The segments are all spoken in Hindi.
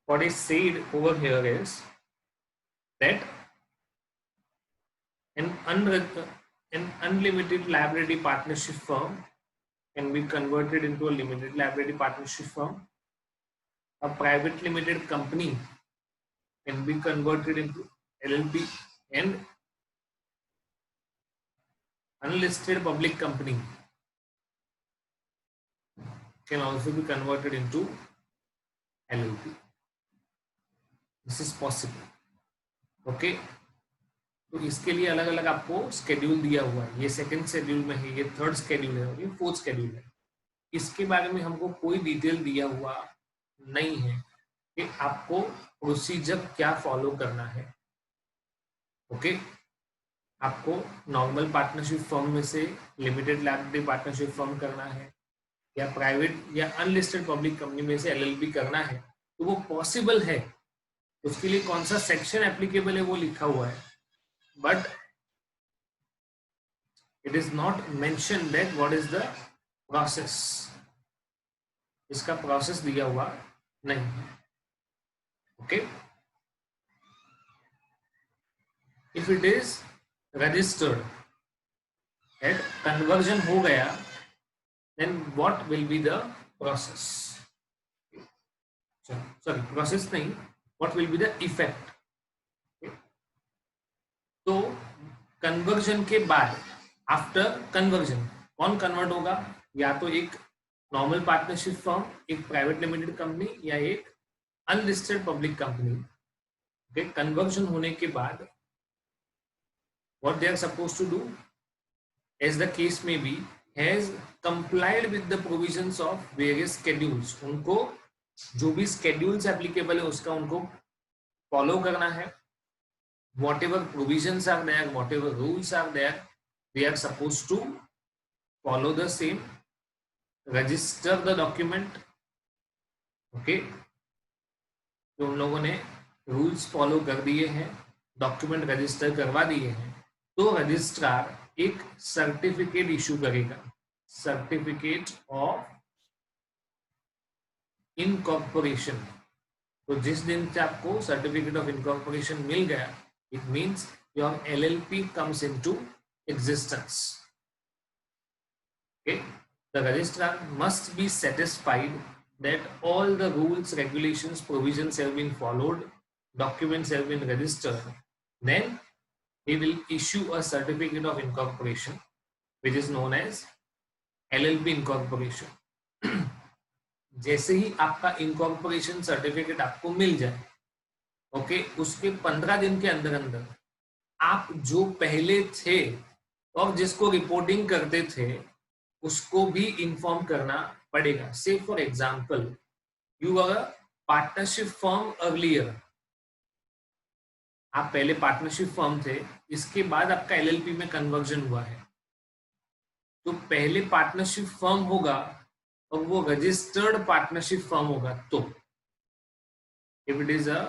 what is said over here is that an unlimited liability partnership firm can be converted into a limited liability partnership firm. A private limited company can be converted into LLP, and unlisted public company can also be converted into LLP. This is possible. Okay. तो इसके लिए अलग अलग आपको स्केड्यूल दिया हुआ है. ये सेकंड शेड्यूल में है, ये थर्ड शेड्यूल है और ये फोर्थ शेड्यूल है. इसके बारे में हमको कोई डिटेल दिया हुआ नहीं है कि आपको प्रोसीजर क्या फॉलो करना है. ओके. आपको नॉर्मल पार्टनरशिप फर्म में से लिमिटेड लायबिलिटी पार्टनरशिप फर्म करना है या प्राइवेट या अनलिस्टेड पब्लिक कंपनी में से LLP करना है, तो वो पॉसिबल है. उसके लिए कौन सा सेक्शन एप्लीकेबल है वो लिखा हुआ है, but it is not mention that what is the process. इसका प्रोसेस दिया हुआ नहीं है. Okay. If it is registered eight conversion हो गया, then what will be the process? Sorry, process नहीं, what will be the effect? तो कन्वर्जन के बाद, आफ्टर कन्वर्जन कौन कन्वर्ट होगा? या तो एक नॉर्मल पार्टनरशिप फर्म, एक प्राइवेट लिमिटेड कंपनी या एक unlisted public company. Okay. Conversion होने के बाद what they are supposed to do, as the case may be, has complied with the provisions of various schedules. उनको जो भी schedules applicable है उसका उनको follow करना है. Whatever provisions are there, whatever rules are there, they are supposed to follow the same. Register the document. Okay. तो उन लोगों ने rules follow कर दिए हैं, document register करवा दिए हैं, तो रजिस्ट्रार एक सर्टिफिकेट इशू करेगा, सर्टिफिकेट ऑफ इनकॉर्पोरेशन. तो जिस दिन से आपको सर्टिफिकेट ऑफ इनकॉर्पोरेशन मिल गया, it means your LLP comes into existence. Okay. The registrar must be satisfied that all the rules, regulations, provisions have been followed, documents have been registered. Then he will issue a certificate of incorporation which is known as LLP incorporation. जैसे ही आपका इनकॉर्पोरेशन सर्टिफिकेट आपको मिल जाए, ओके, उसके 15 दिन के अंदर अंदर आप जो पहले थे और जिसको रिपोर्टिंग करते थे उसको भी इन्फॉर्म करना पड़ेगा. Say for example, you are a partnership firm earlier. आप पहले पार्टनरशिप फर्म थे, इसके बाद आपका LLP में कन्वर्जन हुआ है, तो पहले पार्टनरशिप फर्म होगा और वो रजिस्टर्ड पार्टनरशिप फर्म होगा. तो if it is a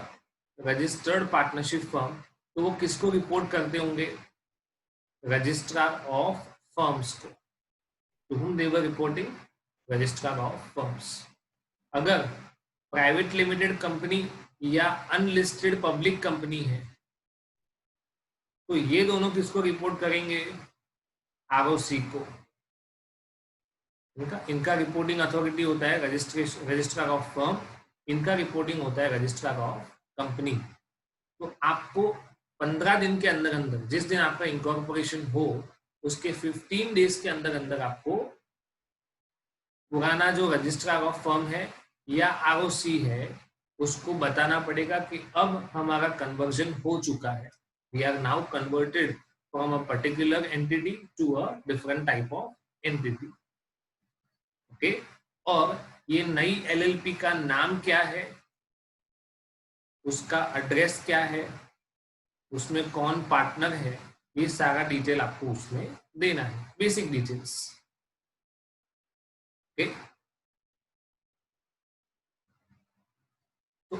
registered partnership firm, तो वो किसको रिपोर्ट करते होंगे? रजिस्ट्रार ऑफ फर्म्स को. To whom they were reporting? Registrar of firms. अगर प्राइवेट लिमिटेड कंपनी या अनलिस्टेड पब्लिक कंपनी है, तो ये दोनों किसको रिपोर्ट करेंगे? ROC को. इनका रिपोर्टिंग अथॉरिटी होता है रजिस्ट्रार ऑफ फर्म, इनका रिपोर्टिंग होता है रजिस्ट्रार ऑफ कंपनी. तो आपको 15 दिन के अंदर अंदर, जिस दिन आपका इनकॉर्पोरेशन हो उसके 15 डेज के अंदर अंदर आपको पुराना जो रजिस्ट्रार ऑफ फर्म है या ROC है उसको बताना पड़ेगा कि अब हमारा कन्वर्जन हो चुका है. We are now converted from a particular entity to a different type of entity. Okay? और ये नई LLP का नाम क्या है, उसका एड्रेस क्या है, उसमें कौन पार्टनर है, ये सारा डिटेल आपको उसमें देना है, बेसिक डिटेल्स. ओके. तो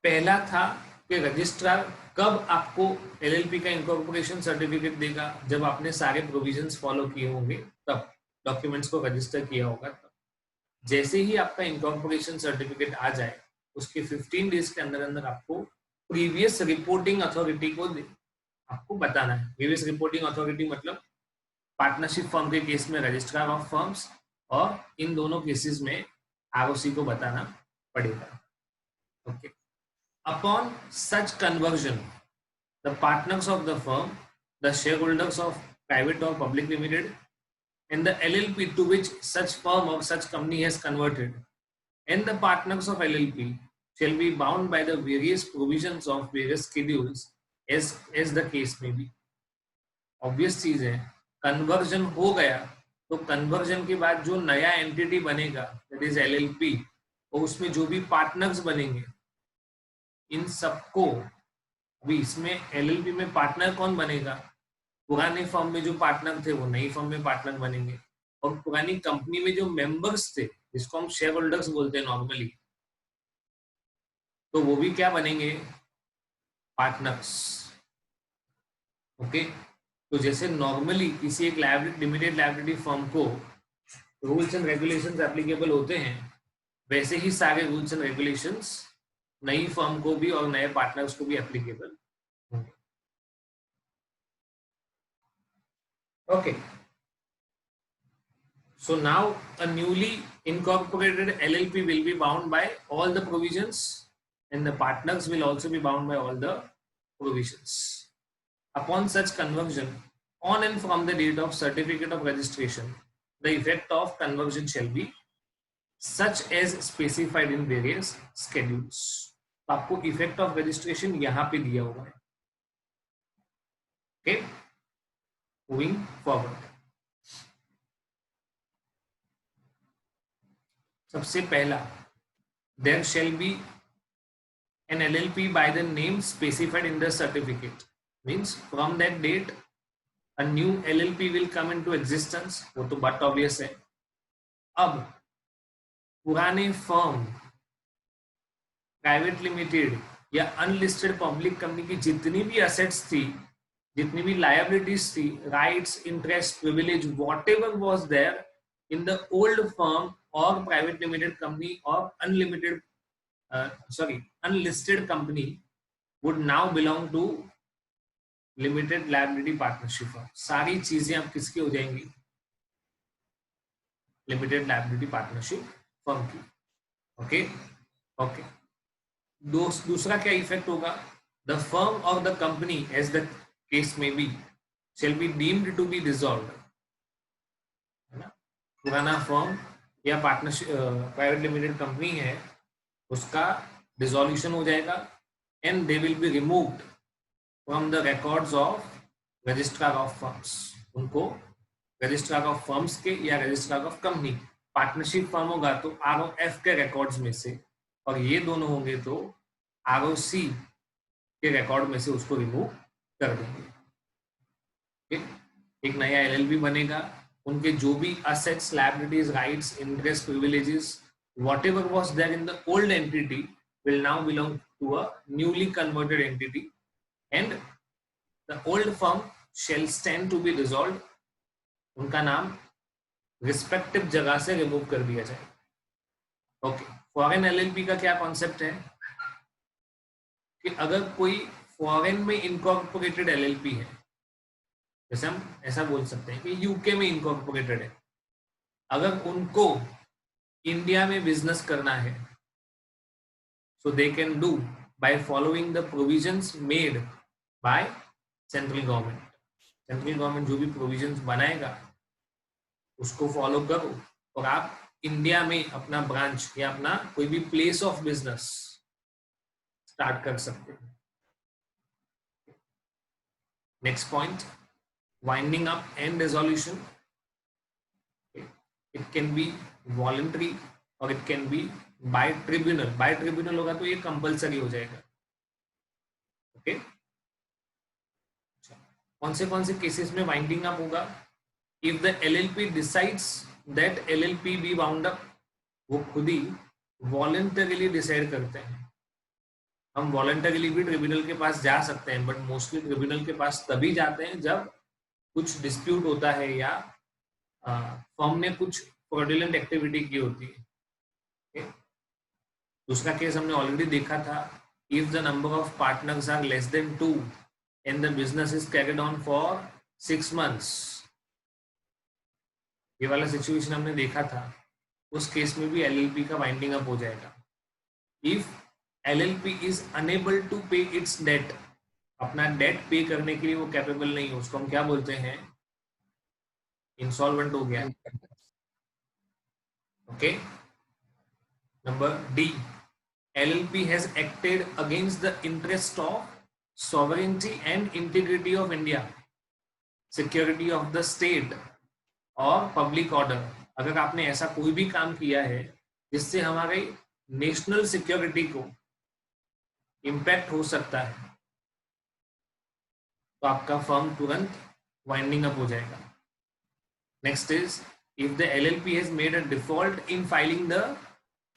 पहला था कि रजिस्ट्रार कब आपको LLP का इनकॉर्पोरेशन सर्टिफिकेट देगा? जब आपने सारे प्रोविजंस फॉलो किए होंगे, तब डॉक्यूमेंट्स को रजिस्टर किया होगा. तब जैसे ही आपका इनकॉर्पोरेशन सर्टिफिकेट आ जाए, उसके 15 डेज के अंदर अंदर आपको प्रीवियस रिपोर्टिंग अथॉरिटी को आपको बताना है। प्रीवियस रिपोर्टिंग अथॉरिटी मतलब पार्टनरशिप फर्म के केस में रजिस्ट्रार ऑफ फर्म्स, और इन दोनों केसेस में आरओसी को बताना पड़ेगा। Okay, upon such conversion the partners of the firm, the share holders of private और public limited and the LLP to which such firm or such company has converted, and the partners of LLP shall be bound by the various provisions of various schedules as the case may be. Obvious चीज है, कन्वर्जन हो गया तो कन्वर्जन के बाद जो नया एंटिटी बनेगा दैट इज LLP, और उसमें जो भी पार्टनर्स बनेंगे इन सबको, अभी इसमें LLP में पार्टनर कौन बनेगा, पुराने फर्म में जो पार्टनर थे वो नई फर्म में पार्टनर बनेंगे, और पुरानी कंपनी में जो मेंबर्स थे जिसको हम शेयर होल्डर्स बोलते हैं नॉर्मली, तो वो भी क्या बनेंगे, पार्टनर्स। ओके, तो जैसे नॉर्मली किसी एक लिमिटेड लायबिलिटी फर्म को रूल्स एंड रेगुलेशंस एप्लीकेबल होते हैं, वैसे ही सारे रूल्स एंड रेगुलेशंस नई फर्म को भी और नए पार्टनर्स को भी एप्लीकेबल होंगे। Okay, so now a newly incorporated LLP will be bound by all the provisions, and the partners will also be bound by all the provisions. Upon such conversion, on and from the date of certificate of registration, the effect of conversion shall be such as specified in various schedules. आपको effect of registration यहाँ पे दिया हुआ है। Okay, moving forward. सबसे पहला, there shall be an LLP by the name specified in the certificate, means from that date a new LLP will come into existence, वो तो बात obvious है। अब पुराने फर्म, प्राइवेट लिमिटेड या अनलिस्टेड पब्लिक कंपनी की जितनी भी असेट्स थी, जितनी भी लायबिलिटीज थी, rights, interest, privilege, whatever was there in the old firm or private limited company or unlisted company would now belong to limited liability partnership firm। सारी चीजें अब किसकी हो जाएंगी, लिमिटेड लायबिलिटी पार्टनरशिप फर्म की। ओके ओके, दूसरा क्या इफेक्ट होगा, द फर्म और the company as the case में be shall be deemed to be dissolved। पुराना फर्म या पार्टनरशिप प्राइवेट लिमिटेड कंपनी है, उसका डिसोल्यूशन हो जाएगा, and they will be removed from the records of registrar of firms. उनको रजिस्ट्रार ऑफ फर्म्स के या registrar of company, partnership firm होगा तो ROF के रिकॉर्ड्स में से, और ये दोनों होंगे तो ROC के रिकॉर्ड में से उसको रिमूव कर देंगे। एक नया LLP बनेगा, उनके जो भी assets, liabilities, rights, interest, privileges, whatever was there in the old entity will now belong to a newly converted entity, and the old firm shall stand to be dissolved। उनका नाम रिस्पेक्टिव जगह से रिमूव कर दिया जाए। ओके, फॉरेन LLP का क्या कॉन्सेप्ट है कि अगर कोई फॉरेन में इनकॉर्पोरेटेड LLP है, जैसे हम ऐसा बोल सकते हैं कि यूके में इनकॉर्पोरेटेड है, अगर उनको इंडिया में बिजनेस करना है, so they can do by following the provisions made by central government. Central government जो भी प्रोविजंस बनाएगा उसको फॉलो करो, और आप इंडिया में अपना ब्रांच या अपना कोई भी प्लेस ऑफ बिजनेस स्टार्ट कर सकते हैं। Next point, winding up and dissolution. It can be voluntary or it can be by tribunal। by tribunal होगा तो ये कंपलसरी हो जाएगा। ओके, कौन से केसेस में वाइंडिंग अप होगा, if the LLP decides that LLP be bound up, वो खुद ही वॉलंटरीली डिसाइड करते हैं। हम वॉलंटरीली भी ट्रिब्यूनल के पास जा सकते हैं, बट मोस्टली ट्रिब्यूनल के पास तभी जाते हैं जब कुछ डिस्प्यूट होता है या फर्म ने कुछ फ्रॉडुलेंट एक्टिविटी की होती है। दूसरा केस हमने ऑलरेडी देखा था, if the number of partners are less than 2 and the business is carried on for 6 months, ये वाला सिचुएशन हमने देखा था, उस केस में भी एलएलपी का वाइंडिंग अप हो जाएगा। If LLP is unable to pay its debt, अपना डेट पे करने के लिए वो कैपेबल नहीं है, उसको हम क्या बोलते हैं, इंसॉल्वेंट हो गया। Okay, number D, LLP has acted against the interest of sovereignty and integrity of India, security of the state और public order। अगर आपने ऐसा कोई भी काम किया है जिससे हमारे नेशनल सिक्योरिटी को इम्पैक्ट हो सकता है, तो आपका फर्म तुरंत वाइंडिंग अप हो जाएगा। Next is, if the LLP has made a default in filing the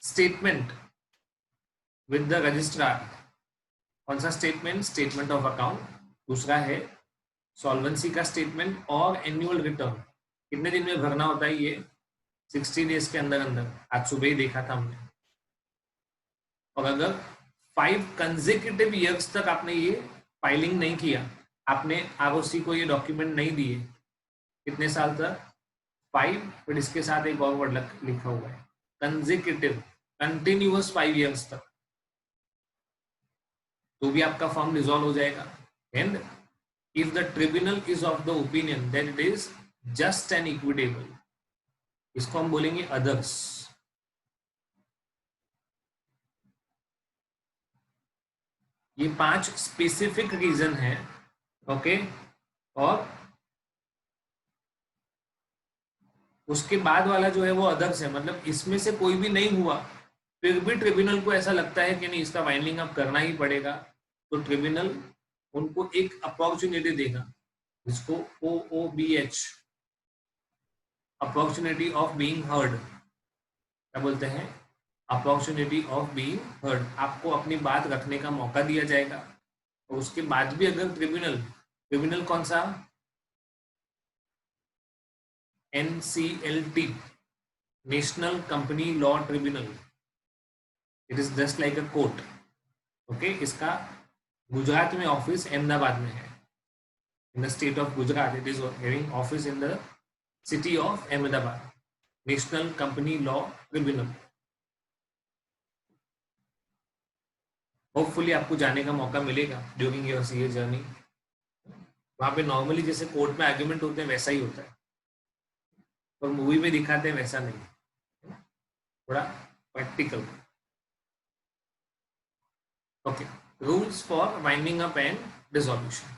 statement with the registrar, कौन सा स्टेटमेंट, स्टेटमेंट ऑफ अकाउंट, दूसरा है सॉल्वेंसी का स्टेटमेंट और एनुअल रिटर्न। कितने दिन में भरना होता है ये, 60 डेज के अंदर अंदर, आज सुबह ही देखा था हमने। और अगर 5 कंसेक्यूटिव ईयर्स तक आपने ये फाइलिंग नहीं किया, आपने ROC को ये डॉक्यूमेंट नहीं दिए, कितने साल तक, 5, फिर इसके साथ एक और वर्ड लिखा हुआ है कंसेक्यूटिव, कंटिन्यूअस 5 ईयर्स तक, तो भी आपका फॉर्म डिसॉल्व हो जाएगा। And if the tribunal is of the opinion that it is just and equitable, इसको हम बोलेंगे अदर्स। ये 5 स्पेसिफिक रीजन है। ओके, और उसके बाद वाला जो है वो अदर्स है, मतलब इसमें से कोई भी नहीं हुआ, फिर भी ट्रिब्यूनल को ऐसा लगता है कि नहीं इसका वाइंडिंग अप करना ही पड़ेगा, तो ट्रिब्यूनल उनको एक अपॉर्चुनिटी देगा, जिसको OOBH, opportunity of being heard, क्या बोलते हैं, अपॉर्चुनिटी ऑफ बीइंग हर्ड। आपको अपनी बात रखने का मौका दिया जाएगा, और उसके बाद भी अगर ट्रिब्यूनल कौन सा, NCLT, national company law tribunal, it is just like a court. Okay, इसका गुजरात में ऑफिस अहमदाबाद में है, in the state of Gujarat, it is having office in the city of Ahmedabad, national company law tribunal. Hopefully आपको जाने का मौका मिलेगा ड्यूरिंग योर CA जर्नी। वहां पे नॉर्मली जैसे कोर्ट में आर्ग्यूमेंट होते हैं वैसा ही होता है, और मूवी में दिखाते हैं वैसा नहीं, थोड़ा practical. Okay, rules for winding up and dissolution.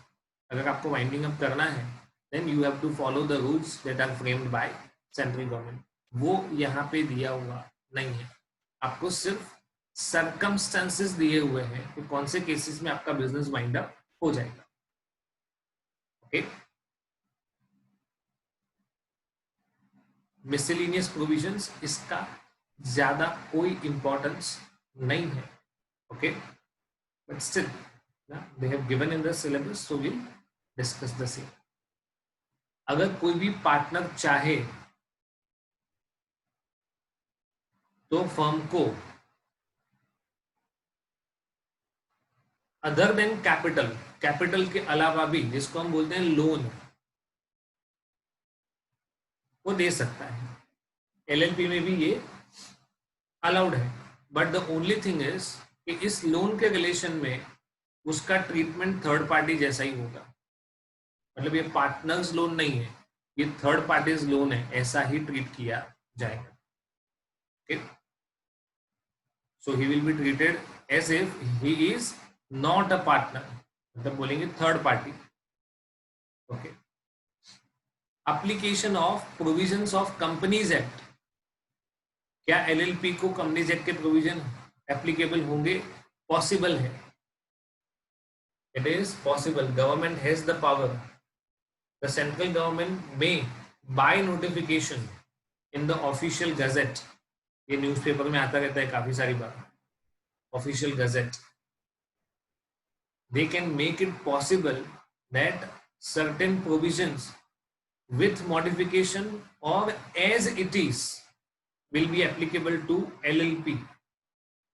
अगर आपको वाइंडिंग अप करना है, then you have to follow the rules that are framed by central government. वो यहाँ पे दिया हुआ नहीं है, आपको सिर्फ सर्कमस्टेंसेस दिए हुए हैं कि कौन से केसेस में आपका बिजनेस वाइंड अप हो जाएगा। ओके, मिसलेनियस प्रोविजंस, इसका ज्यादा कोई इंपॉर्टेंस नहीं है। Okay, but still they have given in the syllabus, so we'll discuss the same। अगर कोई भी पार्टनर चाहे तो फर्म को अदर देन कैपिटल के अलावा भी, जिसको हम बोलते हैं लोन, वो दे सकता है। LLP में भी ये अलाउड है, but the only thing is कि इस लोन के रिलेशन में उसका ट्रीटमेंट थर्ड पार्टी जैसा ही होगा, मतलब ये पार्टनर्स लोन नहीं है, ये थर्ड पार्टीज लोन है, ऐसा ही ट्रीट किया जाएगा। Okay, so he will be treated as if he is not a partner, मतलब बोलेंगे third party. Okay, application of provisions of companies act, क्या LLP को कंपनीज एक्ट के प्रोविजन एप्लीकेबल होंगे? पॉसिबल है, it is possible. Government has the power, the central government में by notification in the official gazette, ये न्यूज़पेपर में आता रहता है काफी सारी बार, official gazette, they can make it possible that certain provisions with modification or as it is will be applicable to LLP।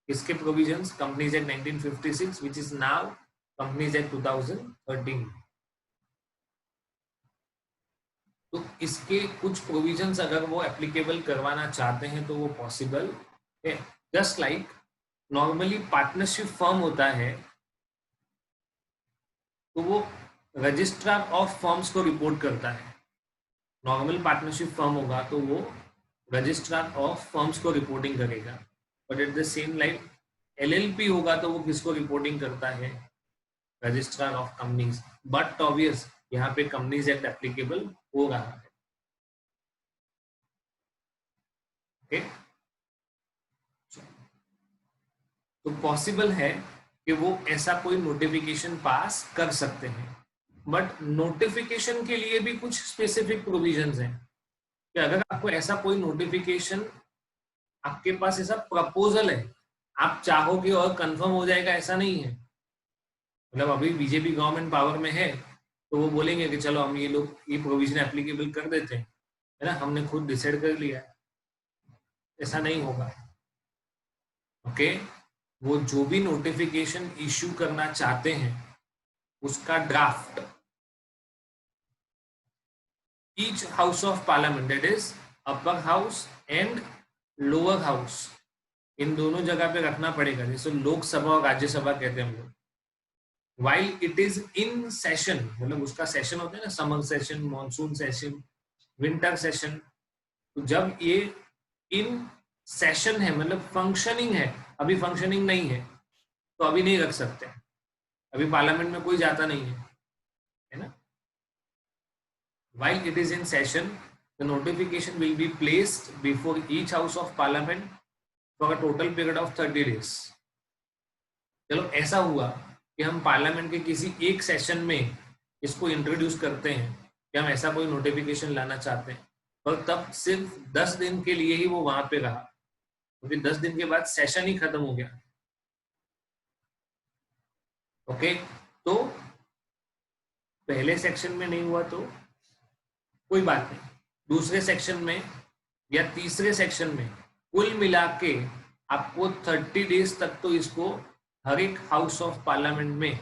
इसके provisions companies act 1956 which is now companies act 2013। तो इसके कुछ प्रोविजंस अगर वो एप्लीकेबल करवाना चाहते हैं तो वो पॉसिबल है। Just like normally partnership firm होता है तो वो रजिस्ट्रार ऑफ फर्म्स को रिपोर्ट करता है। नॉर्मल पार्टनरशिप फर्म होगा तो वो रजिस्ट्रार ऑफ फर्म्स को रिपोर्टिंग करेगा, but at the same like LLP होगा तो वो किसको रिपोर्टिंग करता है? Registrar of companies. But obvious यहाँ पे कंपनीज एक्ट एप्लीकेबल हो रहा है। ओके, तो पॉसिबल है कि वो ऐसा कोई नोटिफिकेशन पास कर सकते हैं, बट नोटिफिकेशन के लिए भी कुछ स्पेसिफिक प्रोविजंस हैं कि अगर आपको ऐसा कोई नोटिफिकेशन, आपके पास ऐसा प्रपोजल है, आप चाहोगे और कंफर्म हो जाएगा ऐसा नहीं है। मतलब अभी बीजेपी गवर्नमेंट पावर में है तो वो बोलेंगे कि चलो हम ये लोग ये प्रोविजन एप्लीकेबल कर देते हैं, है ना, हमने खुद डिसाइड कर लिया है, ऐसा नहीं होगा। ओके, वो जो भी नोटिफिकेशन इश्यू करना चाहते हैं उसका draft each house of parliament, that is upper house and lower house, इन दोनों जगह पे रखना पड़ेगा। जैसे लोकसभा और राज्यसभा कहते हैं हम लोग, while it is in session, मतलब उसका सेशन होता है ना, summer session, monsoon session, winter session. तो जब ये इन सेशन है, मतलब फंक्शनिंग है, अभी फंक्शनिंग नहीं है तो अभी नहीं रख सकते, अभी पार्लियामेंट में कोई जाता नहीं है ना। While it is in session, the notification will be placed before each house of parliament for a total period of 30 days. चलो ऐसा हुआ कि हम पार्लियामेंट के किसी एक सेशन में इसको इंट्रोड्यूस करते हैं कि हम ऐसा कोई नोटिफिकेशन लाना चाहते हैं, और तब सिर्फ 10 दिन के लिए ही वो वहां पे रहा, क्योंकि 10 दिन के बाद सेशन ही खत्म हो गया। ओके, तो पहले सेक्शन में नहीं हुआ तो कोई बात नहीं, दूसरे सेक्शन में या तीसरे सेक्शन में कुल मिला के आपको 30 डेज तक तो इसको हर एक हाउस ऑफ पार्लियामेंट में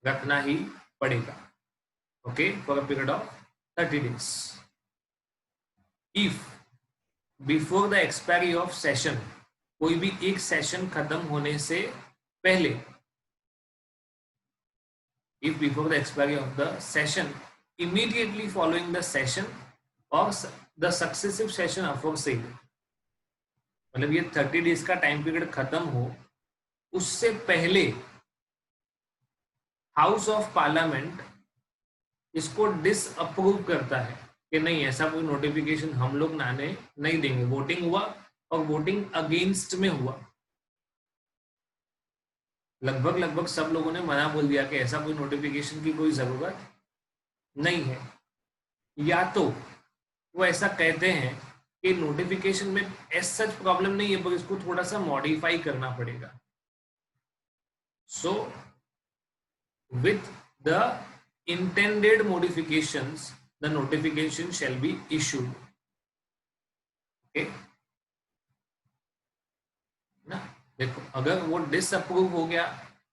रखना ही पड़ेगा। Okay, for a period of 30 days. If before the expiry of session, कोई भी एक सेशन खत्म होने से पहले, if before the expiry of the session immediately following the session or the successive session aforesaid, मतलब ये 30 डेज का टाइम पीरियड खत्म हो उससे पहले हाउस ऑफ पार्लियामेंट इसको डिसअप्रूव करता है कि नहीं, ऐसा कोई नोटिफिकेशन हम लोग लाने नहीं देंगे। वोटिंग हुआ और वोटिंग अगेंस्ट में हुआ, लगभग सब लोगों ने मना बोल दिया कि ऐसा कोई नोटिफिकेशन की कोई जरूरत नहीं है, या तो वो ऐसा कहते हैं कि नोटिफिकेशन में एज सच प्रॉब्लम नहीं है पर इसको थोड़ा सा मॉडिफाई करना पड़ेगा। So with the intended modifications the notification shall be issued. Okay ना, देखो अगर वो डिसअप्रूव हो गया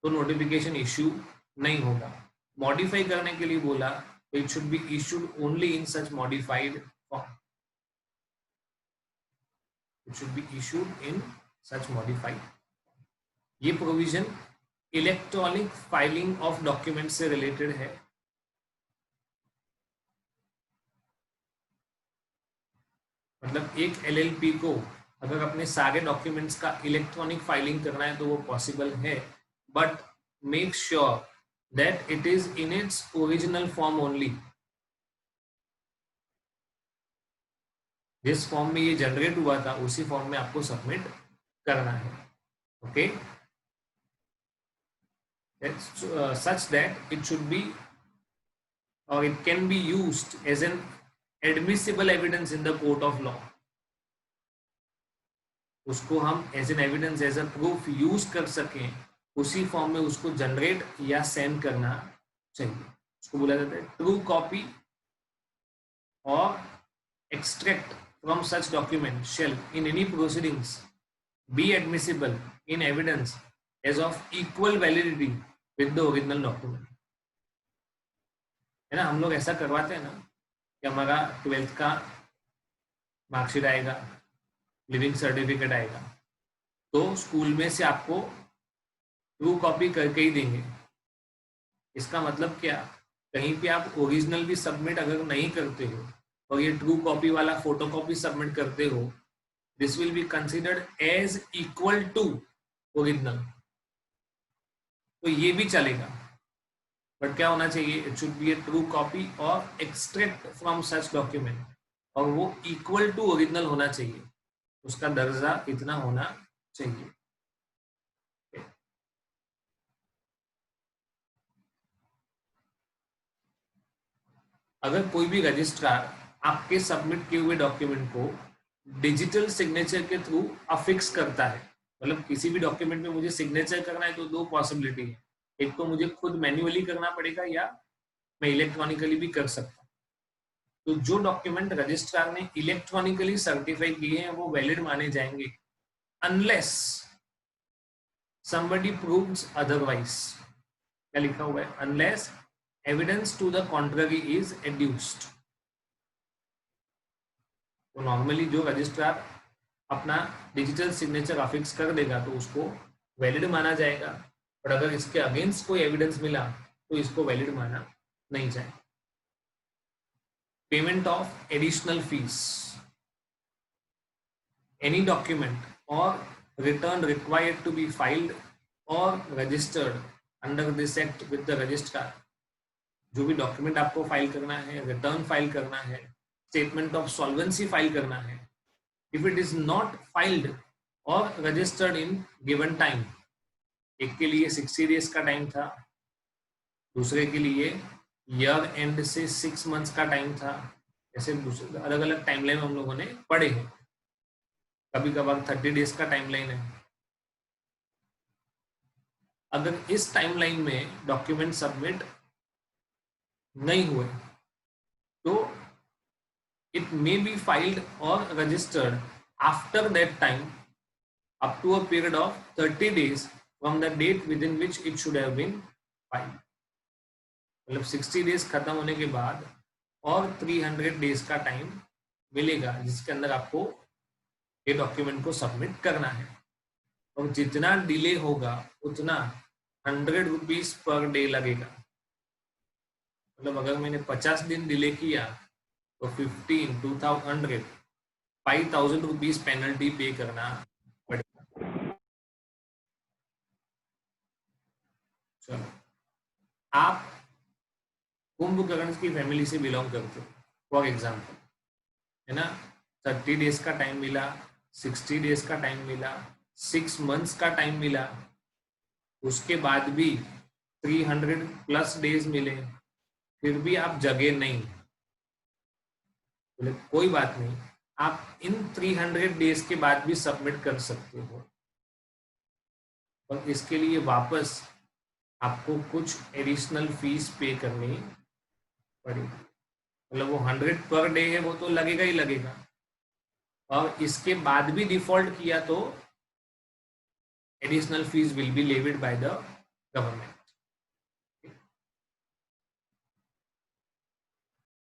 तो नोटिफिकेशन इश्यू नहीं होगा। मॉडिफाई करने के लिए बोला तो it should be issued only in such modified form, it should be issued in such modified. ये provision electronic filing of document से रिलेटेड है। मतलब एक एलएलपी को अगर अपने सारे डॉक्यूमेंट्स का इलेक्ट्रॉनिक फाइलिंग करना है तो वो पॉसिबल है, but make sure that it is in its original form only. जिस फॉर्म में ये जनरेट हुआ था उसी फॉर्म में आपको सबमिट करना है। Okay, such that it should be or it can be used as an admissible evidence in the court of law। उसको हम as an evidence, as a proof use कर सकें, उसी फॉर्म में उसको जनरेट या सेंड करना चाहिए। उसको बोला जाता है ट्रू कॉपी और extract from such document shall in any proceedings be admissible in evidence as of equal validity with the original document. है ना, हम लोग ऐसा करवाते हैं ना कि हमारा 12th का मार्कशीट आएगा, लिविंग सर्टिफिकेट आएगा, तो स्कूल में से आपको ट्रू कॉपी करके ही देंगे। इसका मतलब क्या, कहीं पे आप ओरिजिनल भी सबमिट अगर नहीं करते हो और ये ट्रू कॉपी वाला फोटो कॉपी सबमिट करते हो, this will be considered as equal to original, तो ये भी चलेगा। बट क्या होना चाहिए, it should be a true copy और एक्सट्रैक्ट फ्रॉम सच डॉक्यूमेंट, और वो इक्वल टू ओरिजिनल होना चाहिए, उसका दर्जा इतना होना चाहिए। अगर कोई भी रजिस्ट्रार आपके सबमिट किए हुए डॉक्यूमेंट को डिजिटल सिग्नेचर के थ्रू अफिक्स करता है, मतलब किसी भी डॉक्यूमेंट में मुझे सिग्नेचर करना है तो दो पॉसिबिलिटी है, एक तो मुझे खुद मैन्युअली करना पड़ेगा या मैं इलेक्ट्रॉनिकली भी कर सकता हूँ। तो जो डॉक्यूमेंट रजिस्ट्रार ने इलेक्ट्रॉनिकली सर्टिफाई किए हैं वो वैलिड माने जाएंगे अनलेस somebody proves otherwise। क्या लिखा हुआ है, unless evidence to the contrary is adduced. तो नॉर्मली जो रजिस्ट्रार अपना डिजिटल सिग्नेचर अफिक्स कर देगा तो उसको वैलिड माना जाएगा, और अगर इसके अगेंस्ट कोई एविडेंस मिला तो इसको वैलिड माना नहीं जाएगा। Payment of additional fees, any document और return required to be filed or registered under this act with the registrar। जो भी डॉक्यूमेंट आपको फाइल करना है, रिटर्न फाइल करना है, स्टेटमेंट ऑफ सॉल्वेंसी फाइल करना है, if it is not filed और रजिस्टर्ड इन गिवन टाइम, एक के लिए 60 डेज का टाइम था, दूसरे के लिए ईयर एंड से 6 मंथ्स का टाइम था, ऐसे अलग अलग टाइमलाइन हम लोगों ने पढ़े हैं, कभी कभार 30 डेज का टाइमलाइन है। अगर इस टाइमलाइन में डॉक्यूमेंट सबमिट नहीं हुए तो इट मे बी फाइल्ड और registered after that time up to a period of 30 days from the date within which it should have been filed. मतलब 60 डेज खत्म होने के बाद और 300 डेज का टाइम मिलेगा जिसके अंदर आपको ये डॉक्यूमेंट को सबमिट करना है, और जितना डिले होगा उतना 100 रुपीज पर डे लगेगा। मतलब अगर मैंने 50 दिन डिले किया तो 15 2100 5000 रुपीज पेनल्टी पे करना पड़ेगा। चलो, आप कुंभकर्ण की फैमिली से बिलोंग करते हो फॉर एग्जाम्पल, है ना, 30 डेज का टाइम मिला, 60 डेज का टाइम मिला, 6 मंथ्स का टाइम मिला, उसके बाद भी 300 प्लस डेज मिले, फिर भी आप जगे नहीं, बोले कोई बात नहीं, आप इन 300 डेज के बाद भी सबमिट कर सकते हो, और इसके लिए वापस आपको कुछ एडिशनल फीस पे करनी पड़ेगी। मतलब वो 100 पर डे है वो तो लगेगा ही लगेगा, और इसके बाद भी डिफॉल्ट किया तो additional fees will be levied by the government.